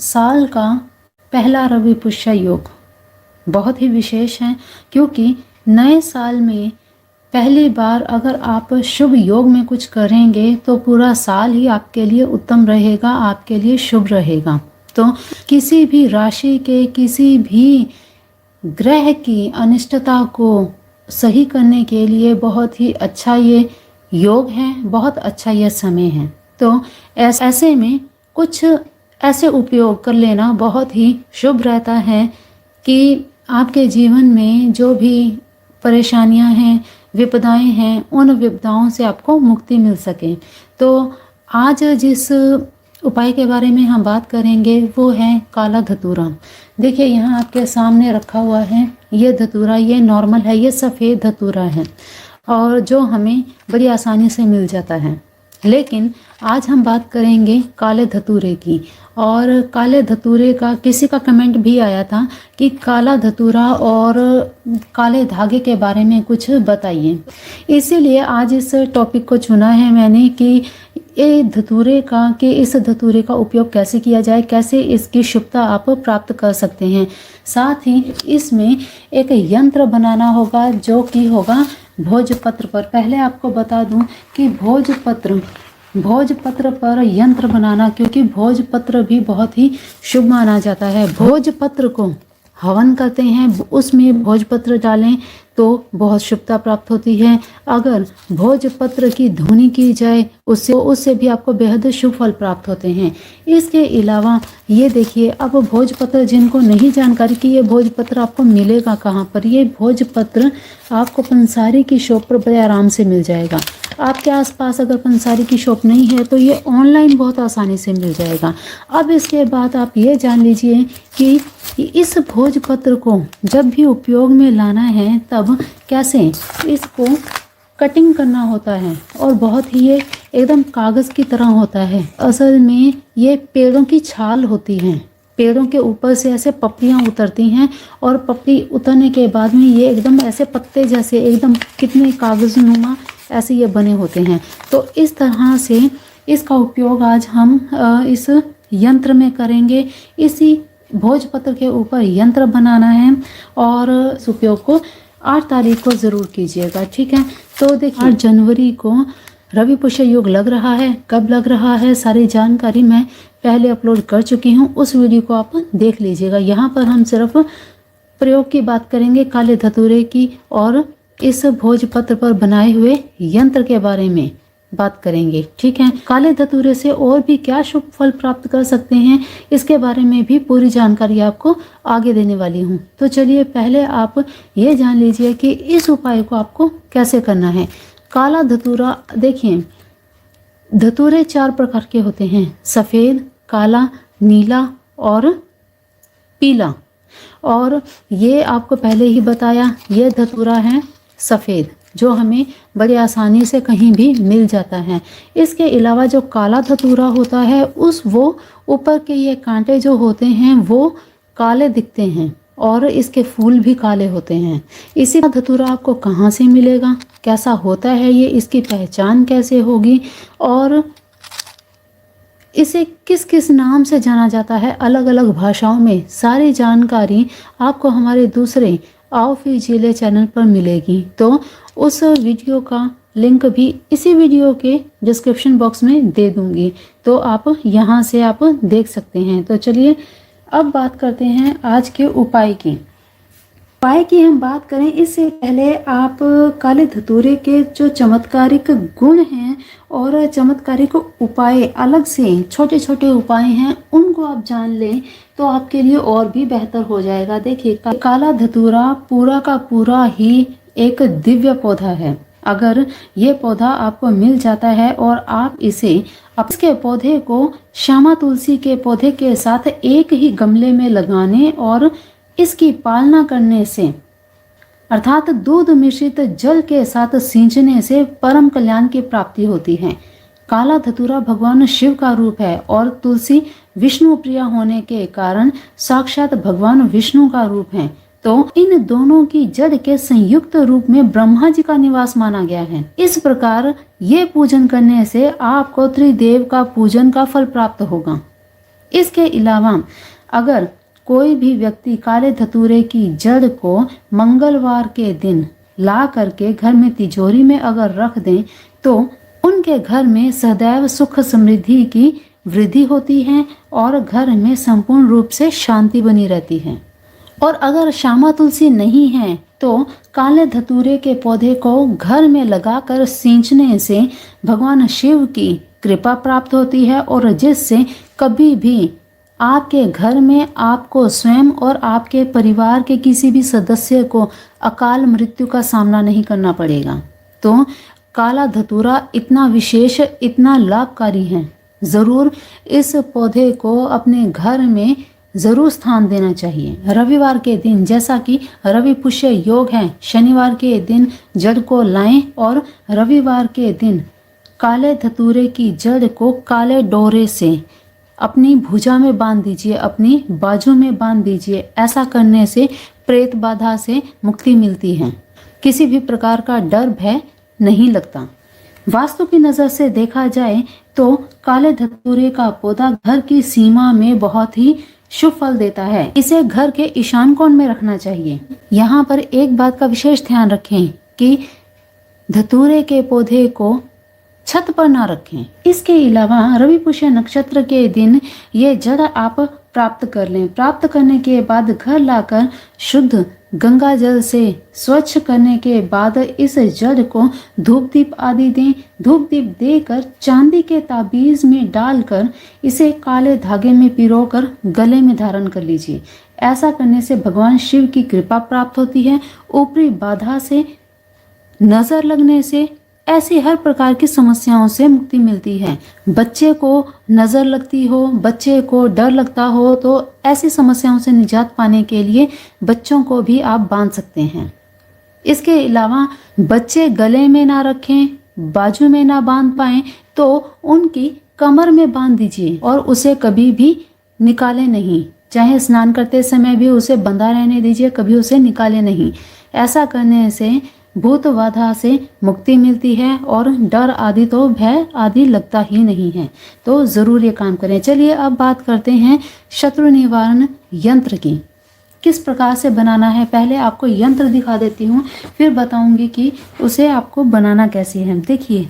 साल का पहला रवि पुष्य योग बहुत ही विशेष है, क्योंकि नए साल में पहली बार अगर आप शुभ योग में कुछ करेंगे तो पूरा साल ही आपके लिए उत्तम रहेगा, आपके लिए शुभ रहेगा। तो किसी भी राशि के किसी भी ग्रह की अनिष्टता को सही करने के लिए बहुत ही अच्छा ये योग है, बहुत अच्छा ये समय है। तो ऐसे में कुछ ऐसे उपयोग कर लेना बहुत ही शुभ रहता है कि आपके जीवन में जो भी परेशानियां हैं, विपदाएं हैं, उन विपदाओं से आपको मुक्ति मिल सके। तो आज जिस उपाय के बारे में हम बात करेंगे वो है काला धतूरा। देखिए यहाँ आपके सामने रखा हुआ है ये धतूरा, ये नॉर्मल है, ये सफ़ेद धतूरा है और जो हमें बड़ी आसानी से मिल जाता है। लेकिन आज हम बात करेंगे काले धतूरे की। और काले धतूरे का किसी का कमेंट भी आया था कि काला धतूरा और काले धागे के बारे में कुछ बताइए। इसीलिए आज इस टॉपिक को चुना है मैंने कि इस धतूरे का उपयोग कैसे किया जाए, कैसे इसकी शुभता आप प्राप्त कर सकते हैं। साथ ही इसमें एक यंत्र बनाना होगा जो कि होगा भोजपत्र पर। पहले आपको बता दूं कि भोजपत्र पर यंत्र बनाना, क्योंकि भोजपत्र भी बहुत ही शुभ माना जाता है। भोजपत्र को हवन करते हैं, उसमें भोजपत्र डालें तो बहुत शुभता प्राप्त होती है। अगर भोजपत्र की धुनी की जाए उससे भी आपको बेहद शुभ फल प्राप्त होते हैं। इसके अलावा ये देखिए, अब भोजपत्र जिनको नहीं जानकारी कि ये भोजपत्र आपको मिलेगा कहाँ पर, ये भोजपत्र आपको पंसारी की शॉप पर बड़े आराम से मिल जाएगा। आपके आसपास अगर पंसारी की शॉप नहीं है तो ये ऑनलाइन बहुत आसानी से मिल जाएगा। अब इसके बाद आप ये जान लीजिए कि इस भोजपत्र को जब भी उपयोग में लाना है तब कैसे इसको कटिंग करना होता है, और बहुत ही ये एकदम कागज़ की तरह होता है। असल में ये पेड़ों की छाल होती है, पेड़ों के ऊपर से ऐसे पपड़ियाँ उतरती हैं और पपड़ी उतरने के बाद में ये एकदम ऐसे पत्ते जैसे एकदम कितने कागज़नुमा ऐसे ये बने होते हैं। तो इस तरह से इसका उपयोग आज हम इस यंत्र में करेंगे। इसी भोजपत्र के ऊपर यंत्र बनाना है और इस उपयोग को 8 तारीख को ज़रूर कीजिएगा, ठीक है। तो देखिए 8 जनवरी को रवि पुष्य योग लग रहा है। कब लग रहा है सारी जानकारी मैं पहले अपलोड कर चुकी हूँ, उस वीडियो को आप देख लीजिएगा। यहाँ पर हम सिर्फ प्रयोग की बात करेंगे, काले धतूरे की और इस भोजपत्र पर बनाए हुए यंत्र के बारे में बात करेंगे, ठीक है। काले धतूरे से और भी क्या शुभ फल प्राप्त कर सकते हैं, इसके बारे में भी पूरी जानकारी आपको आगे देने वाली हूँ। तो चलिए पहले आप ये जान लीजिए कि इस उपाय को आपको कैसे करना है। काला धतूरा, देखिए धतूरे 4 प्रकार के होते हैं, सफ़ेद, काला, नीला और पीला। और ये आपको पहले ही बताया, ये धतूरा है सफ़ेद जो हमें बड़ी आसानी से कहीं भी मिल जाता है। इसके अलावा जो काला धतूरा होता है वो ऊपर के ये कांटे जो होते हैं वो काले दिखते हैं और इसके फूल भी काले होते हैं। इसी का धतूरा आपको कहाँ से मिलेगा, कैसा होता है ये, इसकी पहचान कैसे होगी और इसे किस किस नाम से जाना जाता है अलग अलग भाषाओं में, सारी जानकारी आपको हमारे दूसरे आओ फिर जिले चैनल पर मिलेगी। तो उस वीडियो का लिंक भी इसी वीडियो के डिस्क्रिप्शन बॉक्स में दे दूंगी, तो आप यहाँ से आप देख सकते हैं। तो चलिए अब बात करते हैं आज के उपाय की। उपाय की हम बात करें इससे पहले आप काले धतूरे के जो चमत्कारिक गुण हैं और चमत्कारिक उपाय, अलग से छोटे छोटे उपाय हैं, उनको आप जान लें तो आपके लिए और भी बेहतर हो जाएगा। देखिए काला धतूरा पूरा का पूरा ही एक दिव्य पौधा है। अगर ये पौधा आपको मिल जाता है और आप इसके पौधे को श्यामा तुलसी के पौधे के साथ एक ही गमले में लगाने और इसकी पालना करने से, अर्थात दूध मिश्रित जल के साथ सींचने से परम कल्याण की प्राप्ति होती है। काला धतूरा भगवान शिव का रूप है और तुलसी विष्णु प्रिया होने के कारण साक्षात भगवान विष्णु का रूप है। तो इन दोनों की जड़ के संयुक्त रूप में ब्रह्मा जी का निवास माना गया है। इस प्रकार ये पूजन करने से आपको त्रिदेव का पूजन का फल प्राप्त होगा। इसके अलावा अगर कोई भी व्यक्ति काले धतूरे की जड़ को मंगलवार के दिन ला करके घर में तिजोरी में अगर रख दें तो उनके घर में सदैव सुख समृद्धि की वृद्धि होती है और घर में संपूर्ण रूप से शांति बनी रहती है। और अगर श्यामा तुलसी नहीं है तो काले धतूरे के पौधे को घर में लगाकर सींचने से भगवान शिव की कृपा प्राप्त होती है और जिससे कभी भी आपके घर में आपको स्वयं और आपके परिवार के किसी भी सदस्य को अकाल मृत्यु का सामना नहीं करना पड़ेगा। तो काला धतूरा इतना विशेष, इतना लाभकारी है, ज़रूर इस पौधे को अपने घर में ज़रूर स्थान देना चाहिए। रविवार के दिन, जैसा कि रवि पुष्य योग है, शनिवार के दिन जड़ को लाएं और रविवार के दिन काले धतूरे की जड़ को काले डोरे से अपनी भुजा में बांध दीजिए, अपनी बाजू में बांध दीजिए। ऐसा करने से प्रेत बाधा से मुक्ति मिलती है, किसी भी प्रकार का डर भय नहीं लगता। वास्तु की नज़र से देखा जाए तो काले धतूरे का पौधा घर की सीमा में बहुत ही शुभ फल देता है। इसे घर के ईशान कोण में रखना चाहिए। यहाँ पर एक बात का विशेष ध्यान रखें कि धतूरे के पौधे को छत पर ना रखें। इसके अलावा रवि पुष्य नक्षत्र के दिन ये जड़ आप प्राप्त कर लें। प्राप्त करने के बाद घर लाकर शुद्ध गंगा जल से स्वच्छ करने के बाद इस जड़ को धूप दीप आदि दें। धूप दीप देकर चांदी के ताबीज में डालकर इसे काले धागे में पिरोकर गले में धारण कर लीजिए। ऐसा करने से भगवान शिव की कृपा प्राप्त होती है। ऊपरी बाधा से, नजर लगने से, ऐसी हर प्रकार की समस्याओं से मुक्ति मिलती है। बच्चे को नज़र लगती हो, बच्चे को डर लगता हो, तो ऐसी समस्याओं से निजात पाने के लिए बच्चों को भी आप बांध सकते हैं। इसके अलावा बच्चे गले में ना रखें, बाजू में ना बांध पाएं तो उनकी कमर में बांध दीजिए और उसे कभी भी निकाले नहीं। चाहे स्नान करते समय भी उसे बंधा रहने दीजिए, कभी उसे निकाले नहीं। ऐसा करने से भूत बाधा से मुक्ति मिलती है और डर आदि तो भय आदि लगता ही नहीं है। तो ज़रूर ये काम करें। चलिए अब बात करते हैं शत्रु निवारण यंत्र की, किस प्रकार से बनाना है। पहले आपको यंत्र दिखा देती हूँ, फिर बताऊंगी कि उसे आपको बनाना कैसे है। देखिए,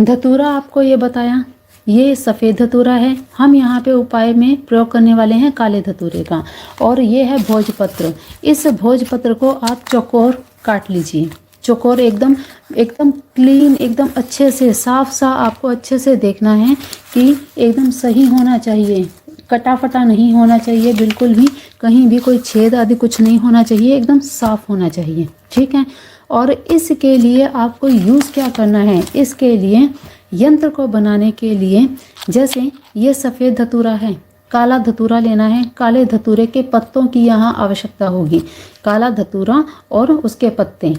धतूरा आपको ये बताया, ये सफ़ेद धतूरा है। हम यहाँ पे उपाय में प्रयोग करने वाले हैं काले धतूरे का। और ये है भोजपत्र। इस भोजपत्र को आप चौकोर काट लीजिए। चौकोर एकदम क्लीन, एकदम अच्छे से साफ आपको अच्छे से देखना है कि एकदम सही होना चाहिए, कटा फटा नहीं होना चाहिए, बिल्कुल भी कहीं भी कोई छेद आदि कुछ नहीं होना चाहिए, एकदम साफ होना चाहिए। ठीक है। और इसके लिए आपको यूज़ क्या करना है, इसके लिए यंत्र को बनाने के लिए, जैसे ये सफ़ेद धतूरा है, काला धतूरा लेना है। काले धतूरे के पत्तों की यहाँ आवश्यकता होगी। काला धतूरा और उसके पत्ते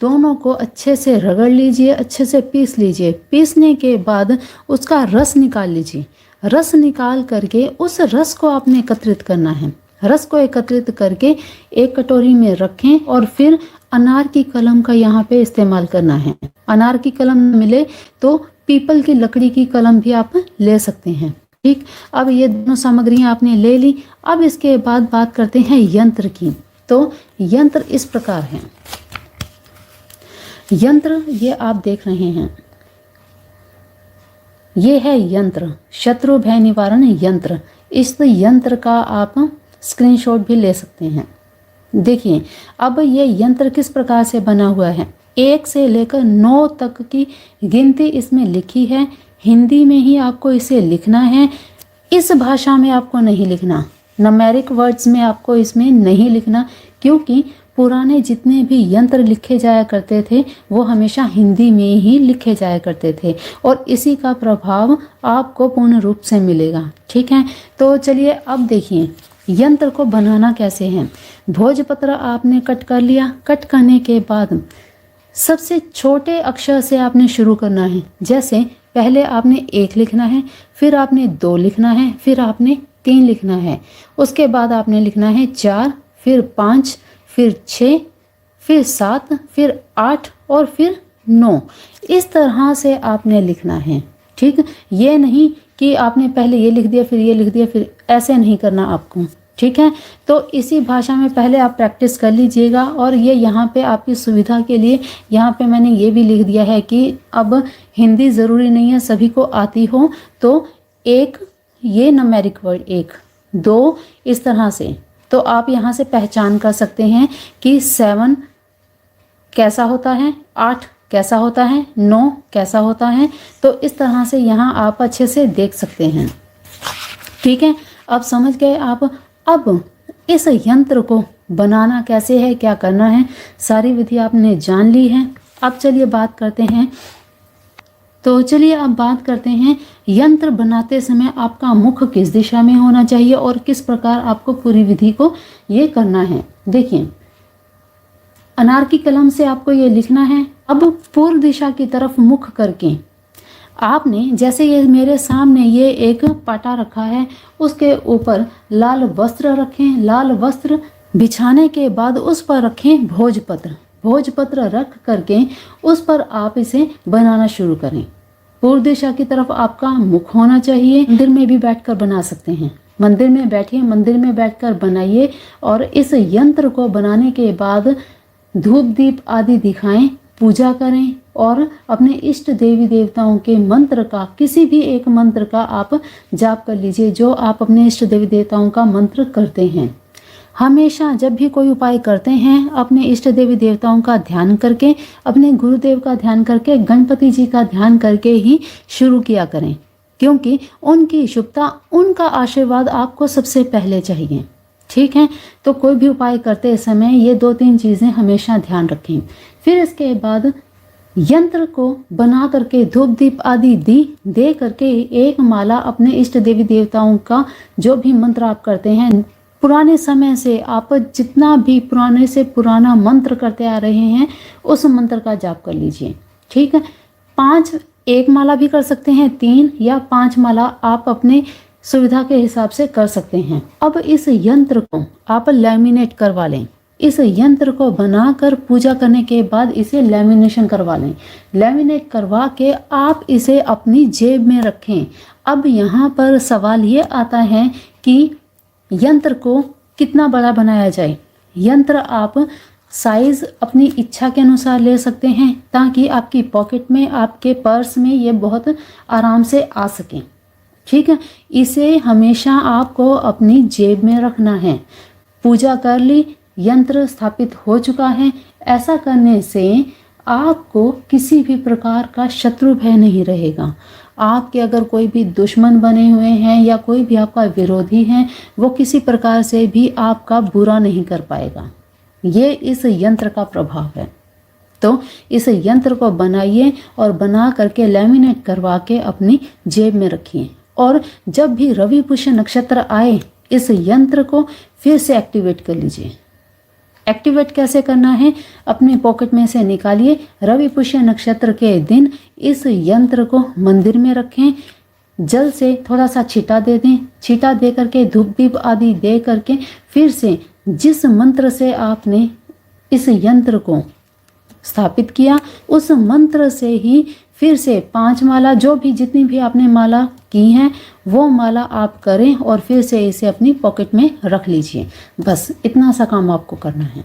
दोनों को अच्छे से रगड़ लीजिए, अच्छे से पीस लीजिए। पीसने के बाद उसका रस निकाल लीजिए। रस निकाल करके उस रस को आपने एकत्रित करना है। रस को एकत्रित करके एक कटोरी में रखें और फिर अनार की कलम का यहाँ पे इस्तेमाल करना है। अनार की कलम मिले तो पीपल की लकड़ी की कलम भी आप ले सकते हैं। ठीक। अब ये दोनों सामग्रियां आपने ले ली। अब इसके बाद बात करते हैं यंत्र की। तो यंत्र इस प्रकार है। यंत्र ये आप देख रहे हैं, ये है यंत्र, शत्रु भय निवारण यंत्र। इस यंत्र का आप स्क्रीनशॉट भी ले सकते हैं। देखिए, अब ये यंत्र किस प्रकार से बना हुआ है। 1 से लेकर 9 तक की गिनती इसमें लिखी है। हिंदी में ही आपको इसे लिखना है, इस भाषा में आपको नहीं लिखना, न्यूमेरिक वर्ड्स में आपको इसमें नहीं लिखना, क्योंकि पुराने जितने भी यंत्र लिखे जाया करते थे वो हमेशा हिंदी में ही लिखे जाया करते थे और इसी का प्रभाव आपको पूर्ण रूप से मिलेगा। ठीक है। तो चलिए अब देखिए यंत्र को बनाना कैसे है। भोजपत्र आपने कट कर लिया। कट करने के बाद सबसे छोटे अक्षर से आपने शुरू करना है। जैसे पहले आपने 1 लिखना है, फिर आपने 2 लिखना है, फिर आपने 3 लिखना है, उसके बाद आपने लिखना है 4, फिर 5, फिर 6, फिर 7, फिर 8 और फिर 9। इस तरह से आपने लिखना है। ठीक, ये नहीं कि आपने पहले ये लिख दिया फिर ये लिख दिया, फिर ऐसे नहीं करना आपको। ठीक है, तो इसी भाषा में पहले आप प्रैक्टिस कर लीजिएगा। और ये यहाँ पे आपकी सुविधा के लिए यहाँ पे मैंने ये भी लिख दिया है कि अब हिंदी ज़रूरी नहीं है सभी को आती हो, तो एक ये न्यूमेरिक वर्ड 1 2 इस तरह से, तो आप यहाँ से पहचान कर सकते हैं कि 7 कैसा होता है, 8 कैसा होता है, 9 कैसा होता है। तो इस तरह से यहाँ आप अच्छे से देख सकते हैं। ठीक है, अब समझ गए आप। अब इस यंत्र को बनाना कैसे है, क्या करना है, सारी विधि आपने जान ली है। अब चलिए बात करते हैं। तो चलिए अब बात करते हैं यंत्र बनाते समय आपका मुख किस दिशा में होना चाहिए और किस प्रकार आपको पूरी विधि को ये करना है। देखिए, अनार की कलम से आपको ये लिखना है। अब पूर्व दिशा की तरफ मुख करके आपने, जैसे ये मेरे सामने ये एक पाटा रखा है, उसके ऊपर लाल वस्त्र रखें। लाल वस्त्र बिछाने के बाद उस पर रखें भोजपत्र। भोजपत्र रख करके उस पर आप इसे बनाना शुरू करें। पूर्व दिशा की तरफ आपका मुख होना चाहिए। मंदिर में भी बैठकर बना सकते हैं, मंदिर में बैठिए, मंदिर में बैठकर बनाइए। और इस यंत्र को बनाने के बाद धूप दीप आदि दिखाएं, पूजा करें और अपने इष्ट देवी देवताओं के मंत्र का, किसी भी एक मंत्र का आप जाप कर लीजिए जो आप अपने इष्ट देवी देवताओं का मंत्र करते हैं। हमेशा जब भी कोई उपाय करते हैं अपने इष्ट देवी देवताओं का ध्यान करके, अपने गुरुदेव का ध्यान करके, गणपति जी का ध्यान करके ही शुरू किया करें, क्योंकि उनकी शुभता, उनका आशीर्वाद आपको सबसे पहले चाहिए। ठीक है, तो कोई भी उपाय करते समय ये 2-3 चीज़ें हमेशा ध्यान रखें। फिर इसके बाद यंत्र को बना करके धूप दीप आदि दे करके एक माला अपने इष्ट देवी देवताओं का जो भी मंत्र आप करते हैं, पुराने समय से आप जितना भी पुराने से पुराना मंत्र करते आ रहे हैं उस मंत्र का जाप कर लीजिए। ठीक है, 5 एक माला भी कर सकते हैं, 3 या 5 माला आप अपने सुविधा के हिसाब से कर सकते हैं। अब इस यंत्र को आप लैमिनेट करवा लें। इस यंत्र को बनाकर पूजा करने के बाद इसे लैमिनेशन करवा लें। लैमिनेट करवा के आप इसे अपनी जेब में रखें। अब यहाँ पर सवाल ये आता है कि यंत्र को कितना बड़ा बनाया जाए। यंत्र आप साइज अपनी इच्छा के अनुसार ले सकते हैं ताकि आपकी पॉकेट में, आपके पर्स में ये बहुत आराम से आ सके। ठीक है, इसे हमेशा आपको अपनी जेब में रखना है। पूजा कर ली, यंत्र स्थापित हो चुका है। ऐसा करने से आपको किसी भी प्रकार का शत्रु भय नहीं रहेगा। आपके अगर कोई भी दुश्मन बने हुए हैं या कोई भी आपका विरोधी है, वो किसी प्रकार से भी आपका बुरा नहीं कर पाएगा। ये इस यंत्र का प्रभाव है। तो इस यंत्र को बनाइए और बना करके लैमिनेट करवा के अपनी जेब में रखिए। और जब भी रवि पुष्य नक्षत्र आए, इस यंत्र को फिर से एक्टिवेट कर लीजिए। एक्टिवेट कैसे करना है, अपने पॉकेट में से निकालिए। रवि पुष्य नक्षत्र के दिन इस यंत्र को मंदिर में रखें, जल से थोड़ा सा छींटा दे दें। छींटा दे करके धूप दीप आदि दे करके फिर से जिस मंत्र से आपने इस यंत्र को स्थापित किया, उस मंत्र से ही फिर से 5 माला, जो भी जितनी भी आपने माला की हैं वो माला आप करें और फिर से इसे अपनी पॉकेट में रख लीजिए। बस इतना सा काम आपको करना है।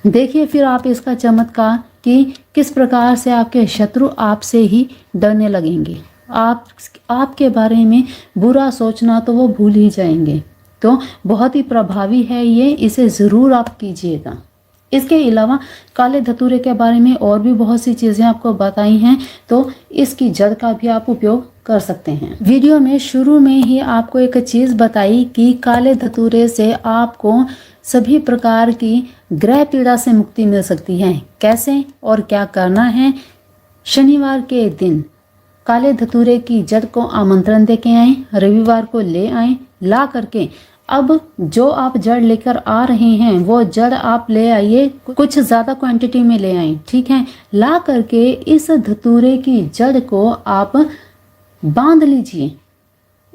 देखिए फिर आप इसका चमत्कार कि किस प्रकार से आपके शत्रु आपसे ही डरने लगेंगे। आपके बारे में बुरा सोचना तो वो भूल ही जाएंगे। तो बहुत ही प्रभावी है ये, इसे ज़रूर आप कीजिएगा। इसके अलावा काले धतूरे के बारे में और भी बहुत सी चीज़ें आपको बताई हैं, तो इसकी जड़ का भी आप उपयोग कर सकते हैं। वीडियो में शुरू में ही आपको एक चीज़ बताई कि काले धतूरे से आपको सभी प्रकार की ग्रह पीड़ा से मुक्ति मिल सकती है। कैसे और क्या करना है, शनिवार के दिन काले धतूरे की जड़ को आमंत्रण दे के आएँ, रविवार को ले आएँ। ला करके अब जो आप जड़ लेकर आ रहे हैं वो जड़ आप ले आइए, कुछ ज़्यादा क्वांटिटी में ले आएँ। ठीक है, ला करके इस धतूरे की जड़ को आप बांध लीजिए।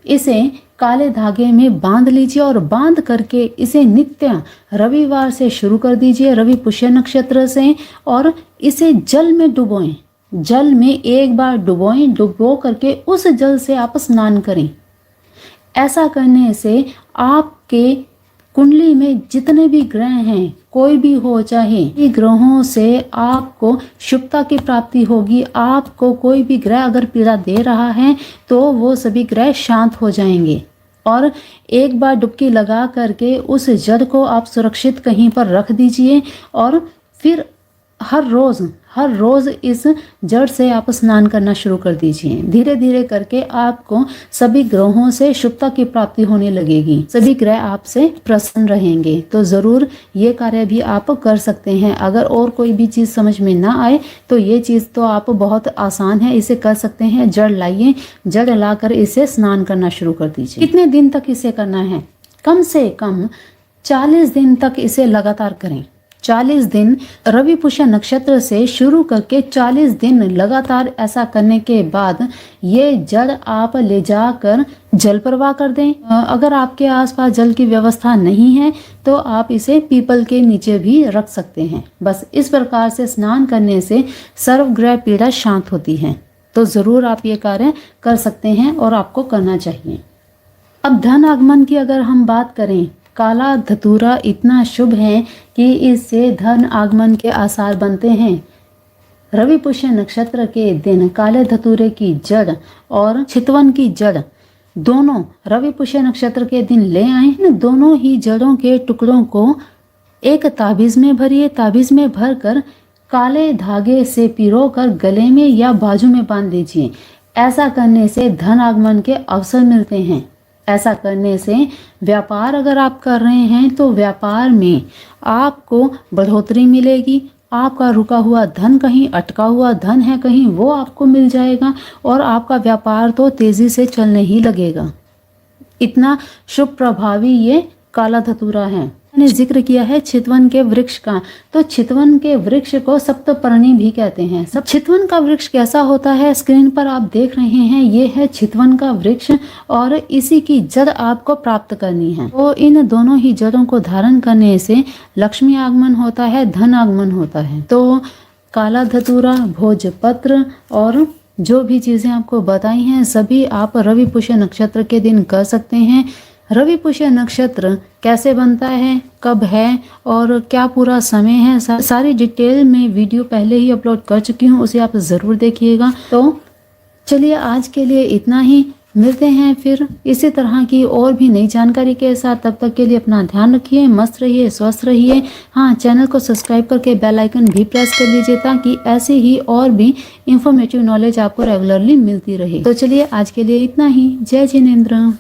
इसे काले धागे में बांध लीजिए और बांध करके इसे नित्य रविवार से शुरू कर दीजिए, रवि पुष्य नक्षत्र से, और इसे जल में डुबोएं। जल में एक बार डुबोएं, डुबो करके उस जल से आप स्नान करें। ऐसा करने से आपके कुंडली में जितने भी ग्रह हैं, कोई भी हो चाहे, ये ग्रहों से आपको शुभता की प्राप्ति होगी। आपको कोई भी ग्रह अगर पीड़ा दे रहा है तो वो सभी ग्रह शांत हो जाएंगे। और एक बार डुबकी लगा करके उस जड़ को आप सुरक्षित कहीं पर रख दीजिए और फिर हर रोज इस जड़ से आप स्नान करना शुरू कर दीजिए। धीरे धीरे करके आपको सभी ग्रहों से शुभता की प्राप्ति होने लगेगी, सभी ग्रह आपसे प्रसन्न रहेंगे। तो जरूर ये कार्य भी आप कर सकते हैं। अगर और कोई भी चीज समझ में ना आए तो ये चीज तो आप बहुत आसान है, इसे कर सकते हैं। जड़ लाइए, जड़ लाकर इसे स्नान करना शुरू कर दीजिए। कितने दिन तक इसे करना है? कम से कम 40 दिन तक इसे लगातार करें। 40 दिन रवि पुष्य नक्षत्र से शुरू करके 40 दिन लगातार ऐसा करने के बाद ये जड़ आप ले जाकर जल प्रवाह कर दें। अगर आपके आसपास जल की व्यवस्था नहीं है तो आप इसे पीपल के नीचे भी रख सकते हैं। बस इस प्रकार से स्नान करने से सर्वग्रह पीड़ा शांत होती है। तो जरूर आप ये कार्य कर सकते हैं और आपको करना चाहिए। अब धन आगमन की अगर हम बात करें, काला धतूरा इतना शुभ है कि इससे धन आगमन के आसार बनते हैं। रवि पुष्य नक्षत्र के दिन काले धतूरे की जड़ और चितवन की जड़ दोनों रवि पुष्य नक्षत्र के दिन ले आए। इन दोनों ही जड़ों के टुकड़ों को एक ताबीज में भरिए। ताबीज में भरकर काले धागे से पिरोकर गले में या बाजू में बांध दीजिए। ऐसा करने से धन आगमन के अवसर मिलते हैं। ऐसा करने से व्यापार अगर आप कर रहे हैं तो व्यापार में आपको बढ़ोतरी मिलेगी। आपका रुका हुआ धन, कहीं अटका हुआ धन है कहीं, वो आपको मिल जाएगा और आपका व्यापार तो तेजी से चलने ही लगेगा। इतना शुभ प्रभावी ये काला धतूरा है। मैंने जिक्र किया है चितवन के वृक्ष का, तो चितवन के वृक्ष को सप्तपर्णी भी कहते हैं। सब चितवन का वृक्ष कैसा होता है स्क्रीन पर आप देख रहे हैं, ये है चितवन का वृक्ष और इसी की जड़ आपको प्राप्त करनी है। तो इन दोनों ही जड़ों को धारण करने से लक्ष्मी आगमन होता है, धन आगमन होता है। तो काला धतूरा, भोजपत्र और जो भी चीजें आपको बताई हैं सभी आप रवि पुष्य नक्षत्र के दिन कर सकते हैं। रवि पुष्य नक्षत्र कैसे बनता है, कब है और क्या पूरा समय है, सारी डिटेल में वीडियो पहले ही अपलोड कर चुकी हूँ, उसे आप ज़रूर देखिएगा। तो चलिए आज के लिए इतना ही, मिलते हैं फिर इसी तरह की और भी नई जानकारी के साथ। तब तक के लिए अपना ध्यान रखिए, मस्त रहिए, स्वस्थ रहिए। हाँ, चैनल को सब्सक्राइब करके बेल आइकन भी प्रेस कर लीजिए ताकि ऐसी ही और भी इंफॉर्मेटिव नॉलेज आपको रेगुलरली मिलती रहे। तो चलिए आज के लिए इतना ही। जय जिनेंद्र।